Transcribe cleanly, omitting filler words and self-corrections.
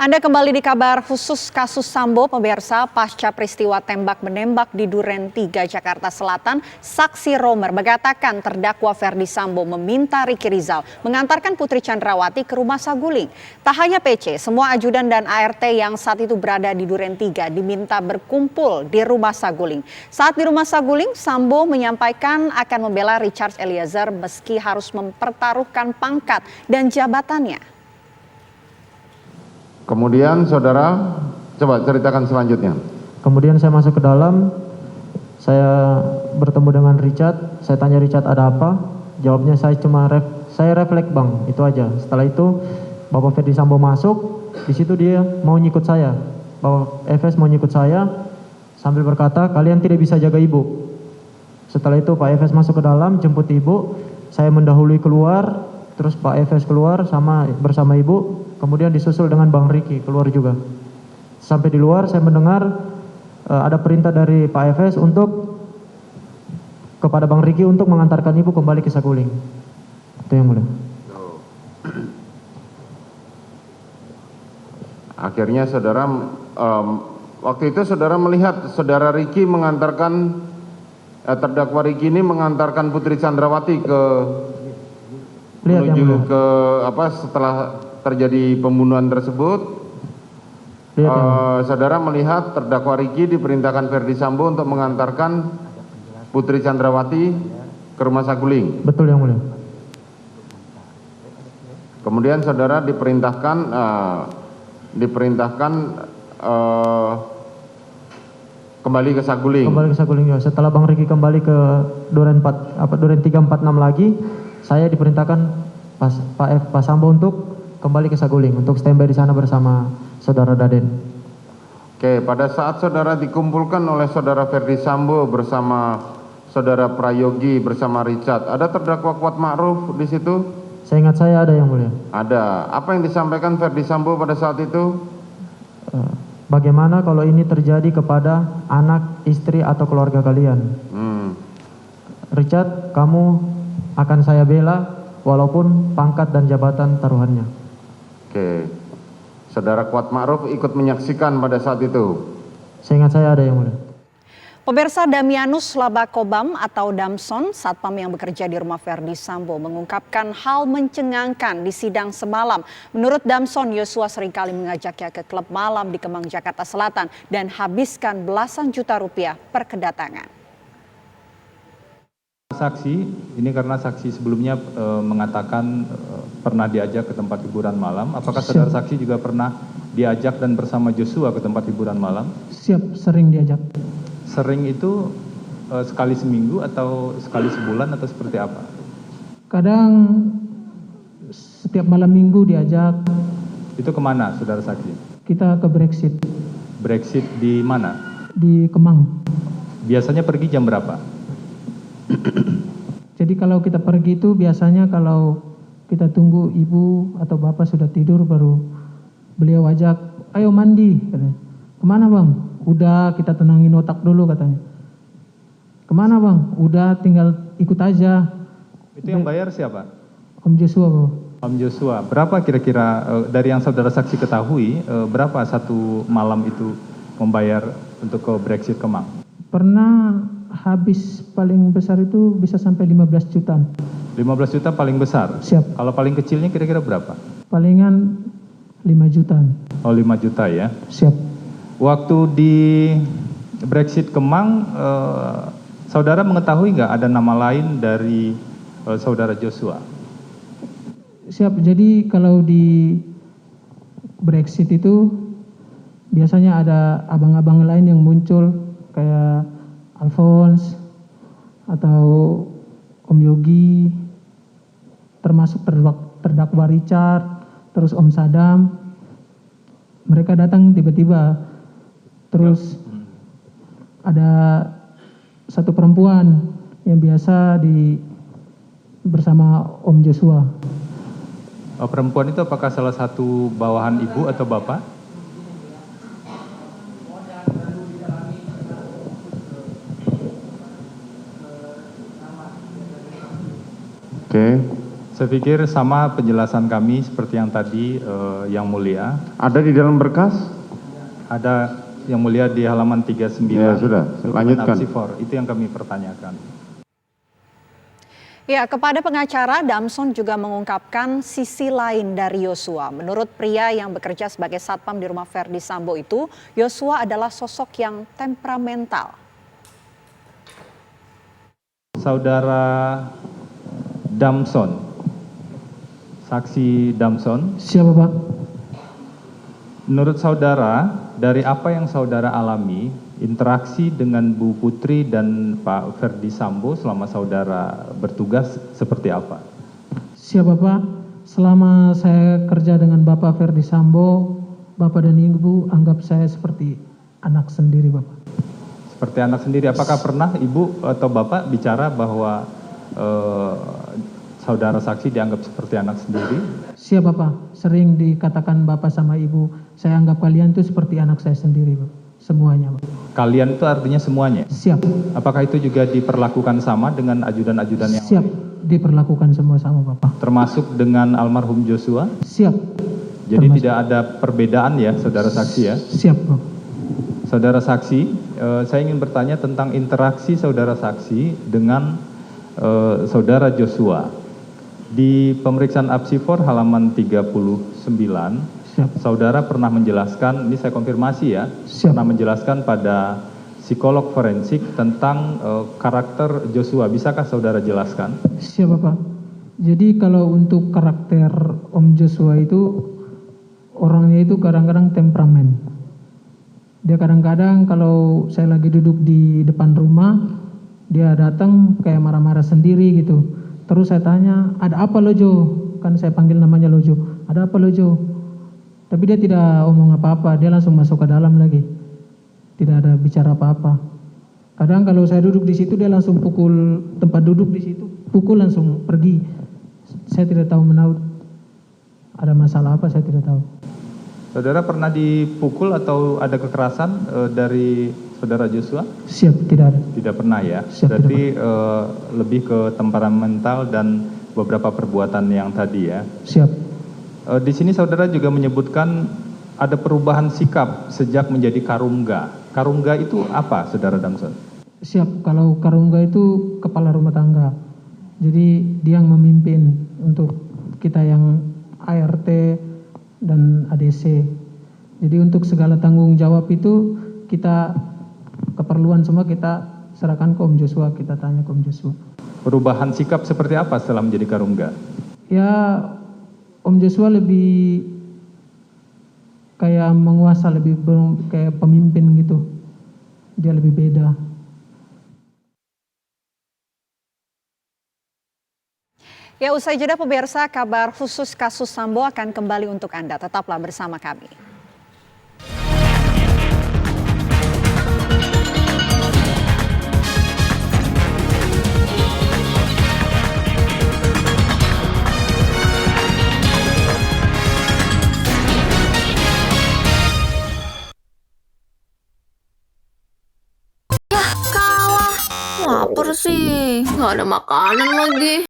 Anda kembali di kabar khusus kasus Sambo, pemirsa. Pasca peristiwa tembak-menembak di Duren 3, Jakarta Selatan, saksi Romer mengatakan terdakwa Ferdi Sambo meminta Ricky Rizal mengantarkan Putri Chandrawati ke rumah saguling. Tak hanya PC, semua ajudan dan ART yang saat itu berada di Duren 3 diminta berkumpul di rumah saguling. Saat di rumah saguling, Sambo menyampaikan akan membela Richard Eliezer meski harus mempertaruhkan pangkat dan jabatannya. Kemudian saudara, coba ceritakan selanjutnya. Kemudian saya masuk ke dalam, saya bertemu dengan Richard, saya tanya Richard ada apa, jawabnya saya refleks bang, itu aja. Setelah itu Bapak Ferdi Sambo masuk, di situ dia mau nyikut saya, Bapak Efes mau nyikut saya, sambil berkata kalian tidak bisa jaga ibu. Setelah itu Pak Efes masuk ke dalam, jemput ibu, saya mendahului keluar, terus Pak Efes keluar bersama ibu. Kemudian disusul dengan Bang Ricky keluar juga. Sampai di luar saya mendengar ada perintah dari Pak Efes kepada Bang Ricky untuk mengantarkan ibu kembali ke saguling. Itu yang mulia. Akhirnya saudara, waktu itu saudara melihat saudara Ricky mengantarkan terdakwa Ricky ini mengantarkan Putri Chandrawati menuju ke setelah terjadi pembunuhan tersebut. Saudara melihat terdakwa Ricky diperintahkan Ferdi Sambo untuk mengantarkan Putri Chandrawati ke rumah saguling. Betul yang mulia. Kemudian saudara diperintahkan kembali ke saguling. Kembali ke saguling ya. Setelah Bang Ricky kembali ke Duren 346 lagi, saya diperintahkan Pak Sambo untuk kembali ke saguling untuk standby di sana bersama saudara Daden. Oke, pada saat saudara dikumpulkan oleh saudara Ferdi Sambo bersama saudara Prayogi bersama Richard, ada terdakwa Kuat Ma'ruf di situ? Saya ingat saya ada yang mulia. Ada. Apa yang disampaikan Ferdi Sambo pada saat itu? Bagaimana kalau ini terjadi kepada anak, istri atau keluarga kalian? Richard, kamu akan saya bela walaupun pangkat dan jabatan taruhannya. Oke, saudara Kuat Ma'ruf ikut menyaksikan pada saat itu. Saya ingat saya ada yang mulia. Pemirsa, Damianus Labakobam atau Damson, satpam yang bekerja di rumah Ferdi Sambo, mengungkapkan hal mencengangkan di sidang semalam. Menurut Damson, Yosua seringkali mengajaknya ke klub malam di Kemang, Jakarta Selatan dan habiskan belasan juta rupiah per kedatangan. Saksi, ini karena saksi sebelumnya mengatakan pernah diajak ke tempat hiburan malam. Apakah saudara saksi juga pernah diajak dan bersama Joshua ke tempat hiburan malam? Siap, sering diajak. Sering itu sekali seminggu atau sekali sebulan atau seperti apa? Kadang setiap malam minggu diajak. Itu kemana saudara saksi? Kita ke Brexit. Brexit di mana? Di Kemang. Biasanya pergi jam berapa? Jadi kalau kita pergi itu biasanya kalau kita tunggu ibu atau bapak sudah tidur baru beliau ajak, ayo mandi katanya. Kemana bang? Udah kita tenangin otak dulu katanya. Kemana bang? Udah tinggal ikut aja. Itu yang bayar siapa? Om Joshua bang. Om Joshua. Berapa kira-kira dari yang saudara saksi ketahui, berapa satu malam itu membayar untuk ke Brexit Kemang? Pernah habis paling besar itu bisa sampai 15 jutaan. 15 juta paling besar? Siap. Kalau paling kecilnya kira-kira berapa? Palingan 5 jutaan. Oh 5 juta ya? Siap. Waktu di Brexit Kemang, saudara mengetahui nggak ada nama lain dari saudara Joshua? Siap, jadi kalau di Brexit itu biasanya ada abang-abang lain yang muncul kayak Alphonse atau Om Yogi, termasuk terdakwa Richard, terus Om Sadam. Mereka datang tiba-tiba, terus ada satu perempuan yang biasa bersama Om Joshua. Perempuan itu apakah salah satu bawahan ibu atau bapak? Oke, Saya pikir sama penjelasan kami seperti yang tadi, Yang Mulia. Ada di dalam berkas? Ada Yang Mulia di halaman 39. Ya sudah, dokumen lanjutkan. Apsifor. Itu yang kami pertanyakan. Ya, kepada pengacara, Damson juga mengungkapkan sisi lain dari Yosua. Menurut pria yang bekerja sebagai satpam di rumah Verdi Sambo itu, Yosua adalah sosok yang temperamental. Saudara Damson, saksi Damson, Siapa Pak? menurut saudara, dari apa yang saudara alami, interaksi dengan Bu Putri dan Pak Verdi Sambo selama saudara bertugas seperti apa? Siapa Pak? Selama saya kerja dengan Bapak Verdi Sambo, Bapak dan Ibu anggap saya seperti anak sendiri Bapak. Seperti anak sendiri, apakah pernah Ibu atau Bapak bicara bahwa saudara saksi dianggap seperti anak sendiri? Siapa Pak? Sering dikatakan Bapak sama Ibu, saya anggap kalian itu seperti anak saya sendiri Pak. Semuanya Pak. Kalian itu artinya semuanya? Siap. Apakah itu juga diperlakukan sama dengan ajudan-ajudan yang Siap. lain? Diperlakukan semua sama Bapak. Termasuk dengan almarhum Joshua? Siap. Jadi Termasuk. tidak ada perbedaan ya, saudara saksi ya? Siap Pak. Saudara saksi, saya ingin bertanya tentang interaksi saudara saksi dengan saudara Joshua. Di pemeriksaan Apsifor halaman 39, Siap. saudara pernah menjelaskan, ini saya konfirmasi ya, Siap. pernah menjelaskan pada psikolog forensik tentang karakter Joshua. Bisakah saudara jelaskan? Siapa Pak? Jadi kalau untuk karakter Om Joshua itu, orangnya itu kadang-kadang temperamen. Dia kadang-kadang kalau saya lagi duduk di depan rumah, dia datang kayak marah-marah sendiri gitu. Terus saya tanya, ada apa Lojo? Kan saya panggil namanya Lojo. Ada apa Lojo? Tapi dia tidak omong apa-apa, dia langsung masuk ke dalam lagi. Tidak ada bicara apa-apa. Kadang kalau saya duduk di situ, dia langsung pukul tempat duduk di situ. Pukul langsung pergi. Saya tidak tahu menaut. Ada masalah apa, saya tidak tahu. Saudara pernah dipukul atau ada kekerasan dari saudara Joshua? Siap, tidak ada. Tidak pernah ya? Siap, Berarti lebih ke temperamental dan beberapa perbuatan yang tadi ya? Siap. Di sini saudara juga menyebutkan ada perubahan sikap sejak menjadi karungga. Karungga itu apa, saudara Damson? Siap, kalau karungga itu kepala rumah tangga. Jadi dia yang memimpin untuk kita yang ART dan ADC. Jadi untuk segala tanggung jawab itu kita keperluan semua kita serahkan ke Om Joshua, kita tanya ke Om Joshua. Perubahan sikap seperti apa setelah menjadi karungga? Ya Om Joshua lebih kayak menguasa, lebih kayak pemimpin gitu. Dia lebih beda. Ya, usai jeda pemirsa, kabar khusus kasus Sambo akan kembali untuk Anda. Tetaplah bersama kami. Kalah, lapar sih, nggak ada makanan lagi.